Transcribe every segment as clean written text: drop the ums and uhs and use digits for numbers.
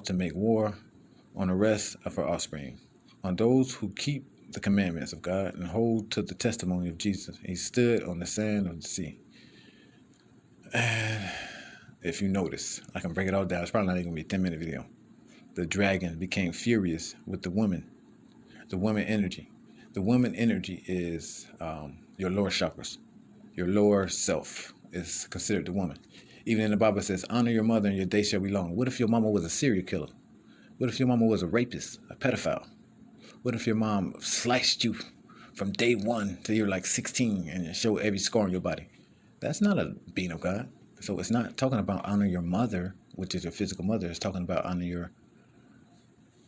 to make war on the rest of her offspring, on those who keep the commandments of God and hold to the testimony of Jesus. He stood on the sand of the sea. And if you notice, I can break it all down. It's probably not even going to be a 10-minute video. The dragon became furious with the woman energy. The woman energy is your lower chakras. Your lower self is considered the woman. Even in the Bible it says, honor your mother and your day shall be long. What if your mama was a serial killer? What if your mama was a rapist, a pedophile? What if your mom sliced you from day one till you're like 16 and showed every scar on your body? That's not a being of God. So it's not talking about honor your mother, which is your physical mother. It's talking about honor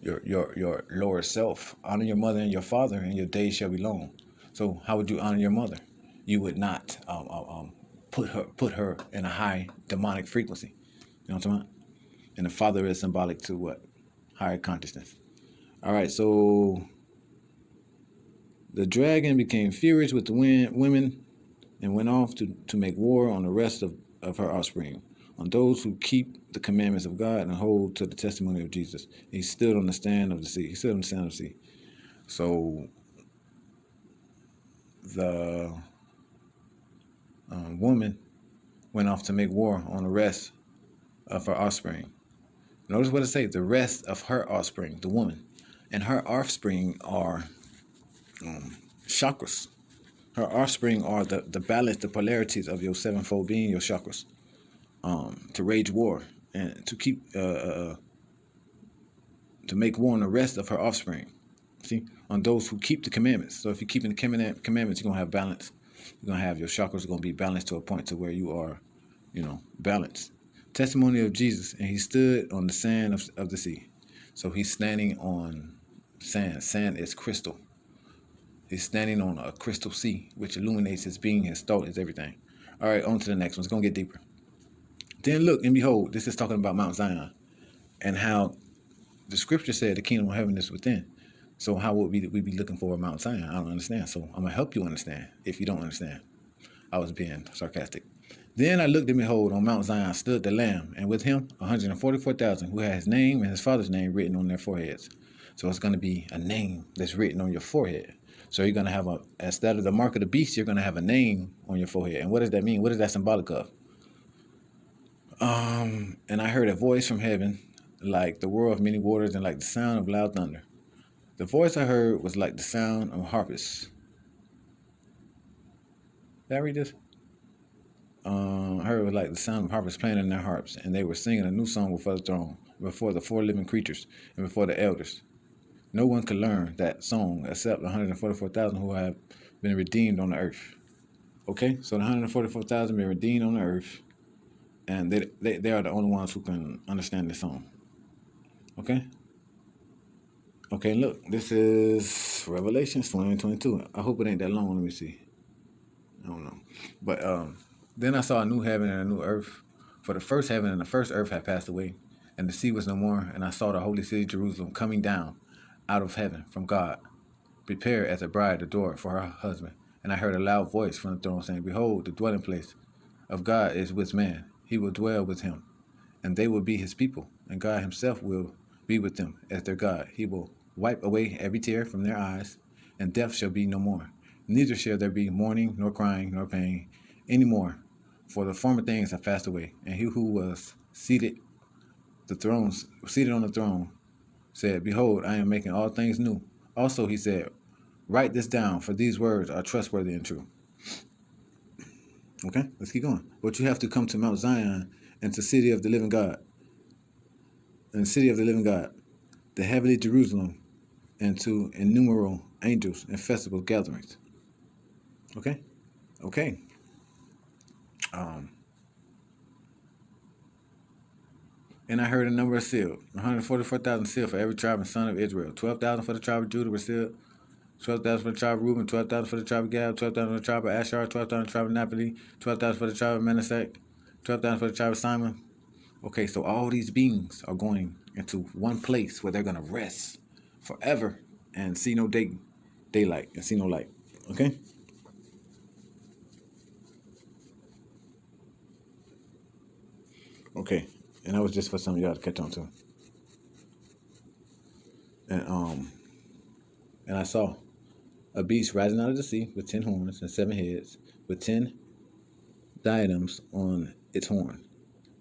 your lower self. Honor your mother and your father, and your days shall be long. So how would you honor your mother? You would not put her in a high demonic frequency. You know what I'm talking about? And the father is symbolic to what? Higher consciousness. All right, so the dragon became furious with the women and went off to make war on the rest of her offspring, on those who keep the commandments of God and hold to the testimony of Jesus. He stood on the stand of the sea. He stood on the stand of the sea. So the woman went off to make war on the rest of her offspring. Notice what it says, the rest of her offspring, the woman. And her offspring are chakras. Her offspring are the balance, the polarities of your sevenfold being, your chakras, to wage war and to keep, to make war on the rest of her offspring. See, on those who keep the commandments. So if you're keeping the commandments, you're going to have balance. You're going to have your chakras are going to be balanced to a point to where you are, balanced. Testimony of Jesus, and he stood on the sand of the sea. So he's standing on sand. Sand is crystal. He's standing on a crystal sea, which illuminates his being, his thought, his everything. All right, on to the next one. It's going to get deeper. Then look and behold, this is talking about Mount Zion and how the scripture said the kingdom of heaven is within. So how would we be looking for Mount Zion? I don't understand. So I'm going to help you understand if you don't understand. I was being sarcastic. Then I looked and behold, on Mount Zion stood the Lamb, and with him 144,000 who had his name and his father's name written on their foreheads. So it's going to be a name that's written on your forehead. So you're going to have instead of the mark of the beast, you're going to have a name on your forehead. And what does that mean? What is that symbolic of? And I heard a voice from heaven, like the roar of many waters and like the sound of loud thunder. The voice I heard was like the sound of harpists. Did I read this? I heard it was like the sound of harpists playing in their harps, and they were singing a new song before the throne, before the four living creatures, and before the elders. No one could learn that song except 144,000 who have been redeemed on the earth. Okay, so the 144,000 been redeemed on the earth, and they are the only ones who can understand this song. Okay? Okay, look, this is Revelations 2022. I hope it ain't that long. Let me see. I don't know. But then I saw a new heaven and a new earth. For the first heaven and the first earth had passed away, and the sea was no more. And I saw the holy city Jerusalem coming down out of heaven from God, prepared as a bride adored for her husband. And I heard a loud voice from the throne saying, behold, the dwelling place of God is with man. He will dwell with him, and they will be his people. And God himself will be with them as their God. He will wipe away every tear from their eyes, and death shall be no more. Neither shall there be mourning, nor crying, nor pain any more, for the former things have passed away. And he who was seated on the throne said, behold, I am making all things new. Also he said, write this down, for these words are trustworthy and true. Okay, let's keep going. But you have to come to Mount Zion and to the city of the living God, the heavenly Jerusalem, and to innumerable angels and festival gatherings. Okay? Okay. And I heard a number of sealed, 144,000 sealed for every tribe and son of Israel. 12,000 for the tribe of Judah were sealed, 12,000 for the tribe of Reuben, 12,000 for the tribe of Gad, 12,000 for the tribe of Asher, 12,000 for the tribe of Naphtali, 12,000 for the tribe of Manasseh, 12,000 for the tribe of Simon. Okay, so all these beings are going into one place where they're going to rest forever and see no daylight and see no light. Okay? Okay. And that was just for some of y'all to catch on to. And I saw a beast rising out of the sea with 10 horns and 7 heads, with 10 diadems on its horn,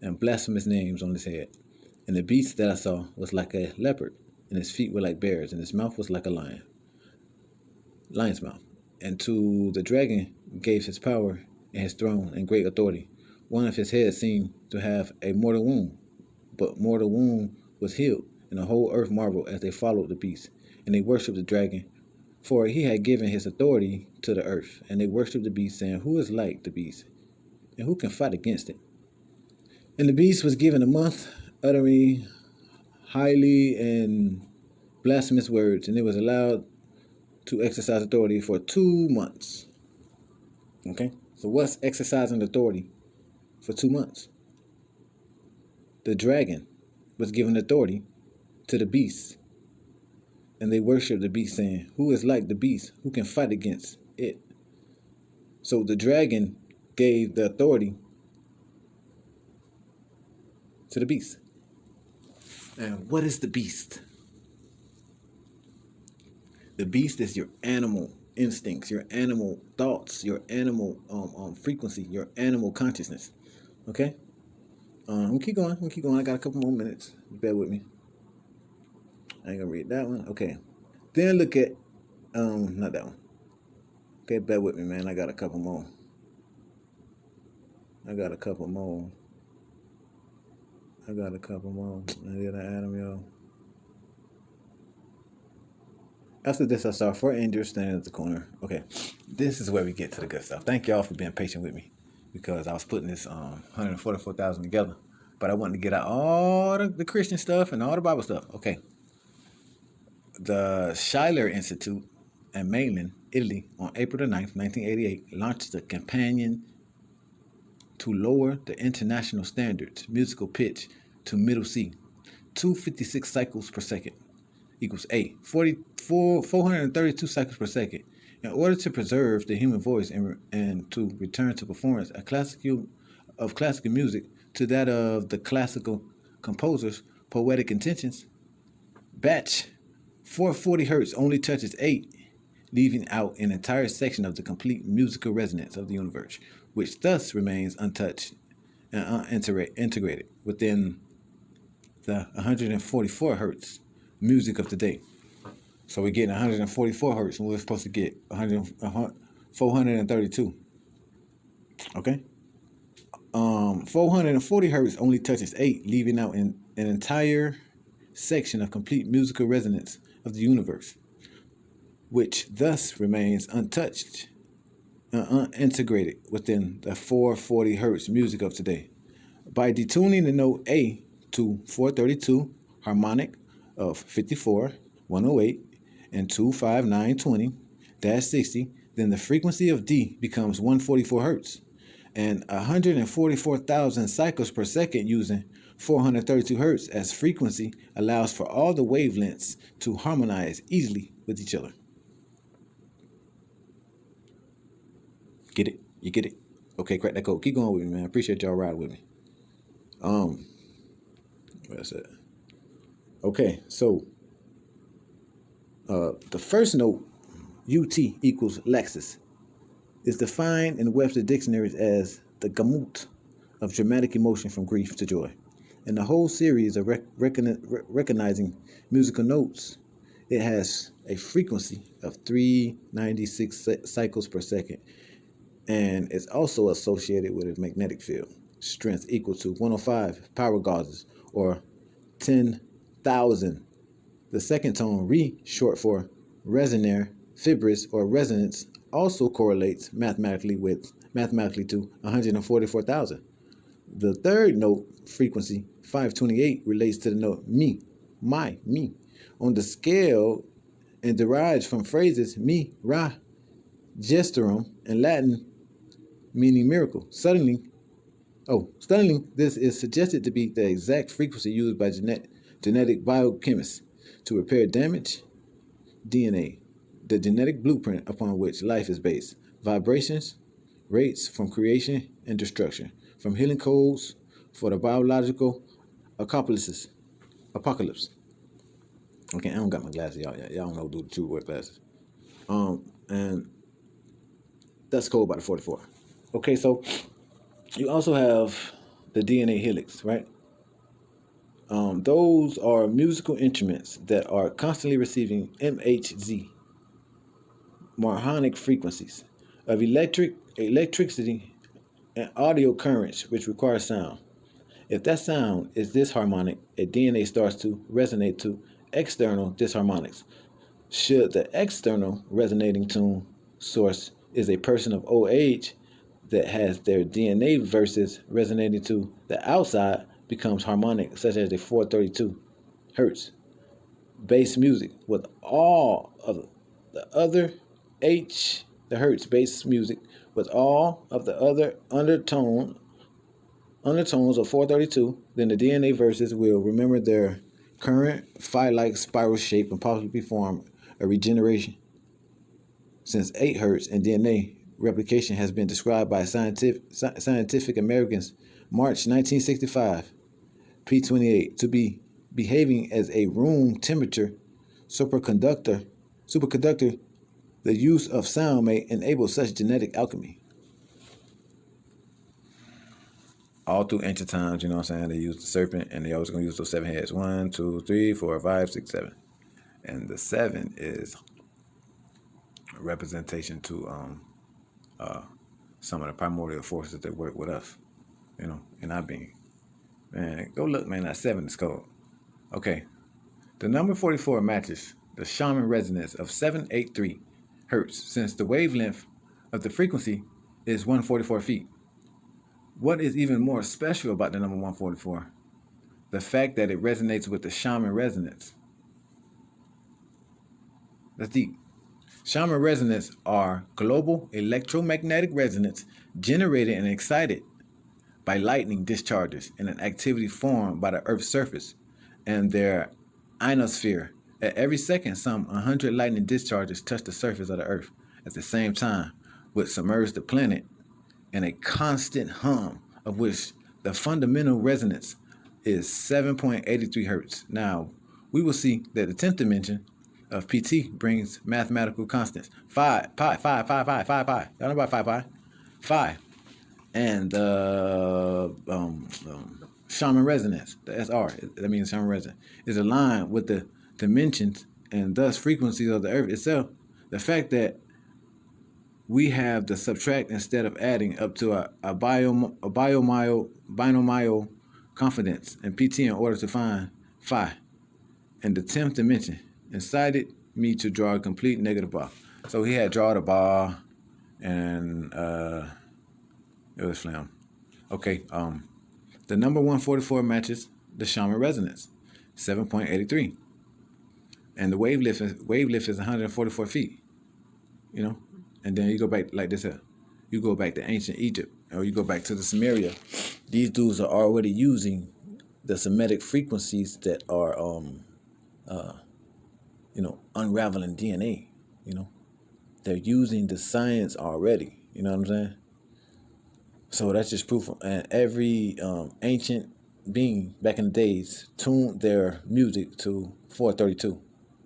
and blasphemous names on its head. And the beast that I saw was like a leopard, and his feet were like bears, and his mouth was like a lion's mouth. And to the dragon gave his power and his throne and great authority. One of his heads seemed to have a mortal wound, but mortal wound was healed, and the whole earth marveled as they followed the beast. And they worshipped the dragon, for he had given his authority to the earth. And they worshipped the beast, saying, Who is like the beast, and who can fight against it? And the beast was given a month, uttering highly and blasphemous words, and it was allowed to exercise authority for 2 months. Okay? So what's exercising authority for 2 months? The dragon was given authority to the beast, and they worshiped the beast, saying, Who is like the beast? Who can fight against it? So the dragon gave the authority to the beast. And what is the beast? The beast is your animal instincts, your animal thoughts, your animal frequency, your animal consciousness. Okay? We'll keep going. I got a couple more minutes. Bear with me. I ain't gonna read that one. Okay. Then look at not that one. Okay, bear with me, man. I got a couple more. I did I add them, y'all? After this, I saw 4 angels standing at the corner. Okay, this is where we get to the good stuff. Thank y'all for being patient with me, because I was putting this 144,000 together, but I wanted to get out all the Christian stuff and all the Bible stuff. Okay, the Schiller Institute in Milan, Italy, on April the 9th, 1988, launched a campaign to lower the international standards musical pitch to middle C, 256 cycles per second equals A, 432 cycles per second. In order to preserve the human voice and to return to performance of classical music to that of the classical composer's poetic intentions, Bach 440 hertz only touches 8, leaving out an entire section of the complete musical resonance of the universe, which thus remains untouched and integrated within the 144 hertz music of today. So we're getting 144 hertz, and we're supposed to get 432. Okay? 440 hertz only touches 8, leaving out an entire section of complete musical resonance of the universe, which thus remains untouched and unintegrated within the 440 hertz music of today. By detuning the note A to 432 harmonic of 54, 108, and 25920-60, then the frequency of D becomes 144 hertz and 144,000 cycles per second. Using 432 hertz as frequency allows for all the wavelengths to harmonize easily with each other. Get it? You get it? Okay, crack that code. Keep going with me, man. I appreciate y'all riding with me. Where's that? Okay, so the first note, UT equals Lexus, is defined in Webster dictionaries as the gamut of dramatic emotion from grief to joy. In the whole series of recognizing musical notes, it has a frequency of 396 cycles per second, and it's also associated with a magnetic field strength equal to 105 power gauzes, or 10,000. The second tone, re, short for resonare, fibrous, or resonance, also correlates mathematically to 144,000. The third note, frequency 528, relates to the note mi, my, me, on the scale, and derives from phrases mi, ra, gesterum, in Latin, meaning miracle. Stunningly, this is suggested to be the exact frequency used by genetic biochemists to repair damaged DNA, the genetic blueprint upon which life is based. Vibrations, rates from creation and destruction, from healing codes for the biological apocalypse. Okay, I don't got my glasses, y'all. Y'all don't know do the true wear glasses. And that's code by the 44. Okay, so you also have the DNA helix, right? Those are musical instruments that are constantly receiving MHz, harmonic frequencies of electricity and audio currents, which require sound. If that sound is disharmonic, a DNA starts to resonate to external disharmonics. Should the external resonating tune source is a person of old age that has their DNA versus resonating to the outside becomes harmonic, such as the 432 hertz bass music with all of the other the hertz bass music with all of the other undertones of 432, then the DNA verses will remember their current phi-like spiral shape and possibly form a regeneration. Since 8 hertz and DNA replication has been described by Scientific Americans March 1965, P28, to be behaving as a room temperature superconductor, the use of sound may enable such genetic alchemy. All through ancient times, you know what I'm saying? They used the serpent and they always gonna use those 7 heads. 1, 2, 3, 4, 5, 6, 7. And the 7 is a representation to some of the primordial forces that work with us, you know, in our being. Man, go look, man, that 7 is cold. Okay. The number 44 matches the Shaman resonance of 783 hertz since the wavelength of the frequency is 144 feet. What is even more special about the number 144? The fact that it resonates with the Shaman resonance. That's deep. Shaman resonance are global electromagnetic resonance generated and excited by lightning discharges in an activity formed by the Earth's surface and their ionosphere. At every second, some 100 lightning discharges touch the surface of the Earth at the same time, which submerge the planet in a constant hum, of which the fundamental resonance is 7.83 hertz. Now, we will see that the 10th dimension of PT brings mathematical constants. Pi. Y'all know about pi? Phi. And Shaman resonance, the SR, that means Shaman resonance, is aligned with the dimensions and thus frequencies of the Earth itself. The fact that we have the subtract instead of adding up to a binomial confidence in PT in order to find phi and the 10th dimension incited me to draw a complete negative bar. So he had drawn a bar and it was flam. Okay, the number 144 matches the Shaman resonance, 7.83. And the wavelength is 144 feet, you know? And then you go back like this here. You go back to ancient Egypt, or you go back to the Sumeria. These dudes are already using the Semitic frequencies that are, unraveling DNA, you know? They're using the science already, you know what I'm saying? So that's just proof. And every ancient being back in the days tuned their music to 432.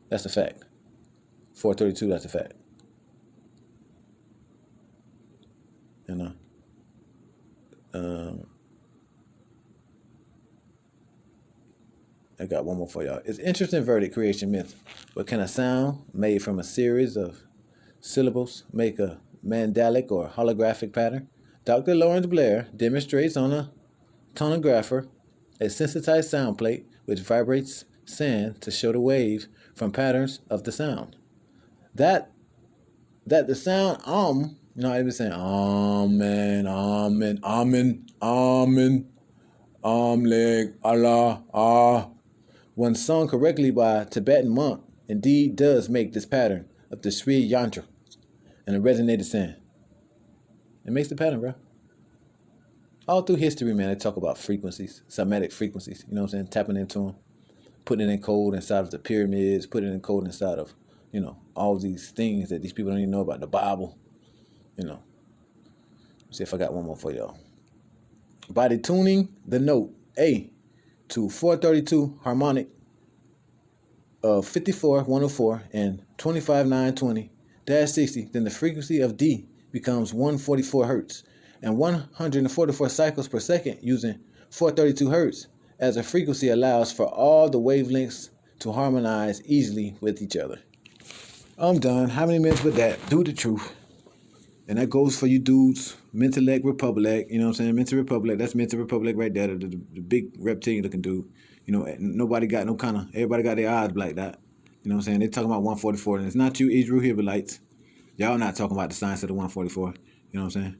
That's a fact. 432, that's a fact. You know? I got one more for y'all. It's interesting verdict creation myth. But can a sound made from a series of syllables make a mandalic or holographic pattern? Dr. Lawrence Blair demonstrates on a tonographer a sensitized sound plate which vibrates sand to show the wave from patterns of the sound. That the sound I've been saying amen, amen, amen, amen, leg, Allah, ah. When sung correctly by a Tibetan monk, indeed does make this pattern of the Sri Yantra and a resonated sound. It makes the pattern, bro. All through history, man, they talk about frequencies, Semitic frequencies, you know what I'm saying? Tapping into them, putting it in code inside of the pyramids, putting it in code inside of, all these things that these people don't even know about, the Bible, Let's see if I got one more for y'all. By detuning the note A to 432 harmonic, of 54,104 and 25,920-60, then the frequency of D becomes 144 hertz and 144 cycles per second using 432 hertz as a frequency allows for all the wavelengths to harmonize easily with each other. I'm done. How many minutes with that? Do the truth. And that goes for you dudes, Mentellect Republic, you know what I'm saying? Mental Republic, that's Mental Republic right there, the big reptilian looking dude. You know, nobody got no kind of, everybody got their eyes like that. You know what I'm saying? They're talking about 144, and it's not you, Israel Hebrides. Y'all not talking about the science of the 144. You know what I'm saying?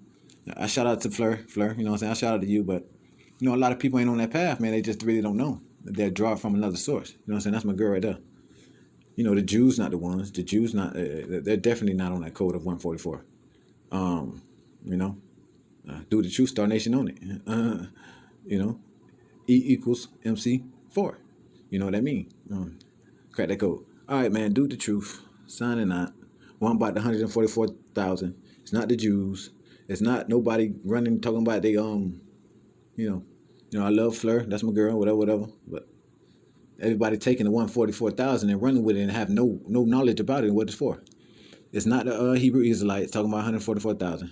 I shout out to Fleur, you know what I'm saying? I shout out to you, but, you know, a lot of people ain't on that path, man. They just really don't know. They're drawn from another source. You know what I'm saying? That's my girl right there. You know, the Jews not the ones. The Jews not, they're definitely not on that code of 144. You know, do the truth, Star Nation on it. You know, E equals MC4. You know what I mean? Crack that code. All right, man, do the truth. Signing out. One about the 144,000. It's not the Jews. It's not nobody running talking about they you know, I love Fleur. That's my girl. Whatever. But everybody taking the 144,000 and running with it and have no knowledge about it and what it's for. It's not the Hebrew Israelites talking about 144,000.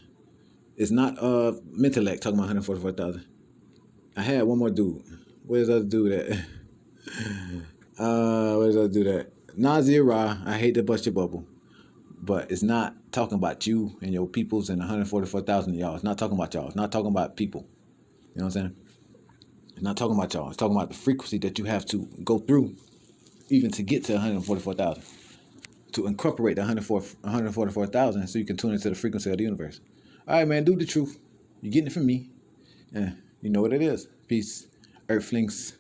It's not Mentellect talking about 144,000. I had one more dude. Where's the other dude at? Where's the other dude at? Nazir Ra, I hate to bust your bubble. But it's not talking about you and your peoples and 144,000 of y'all. It's not talking about y'all. It's not talking about people. You know what I'm saying? It's not talking about y'all. It's talking about the frequency that you have to go through even to get to 144,000. To incorporate the 144,000 so you can tune into the frequency of the universe. All right, man, do the truth. You're getting it from me. Yeah, you know what it is. Peace, Earthlings.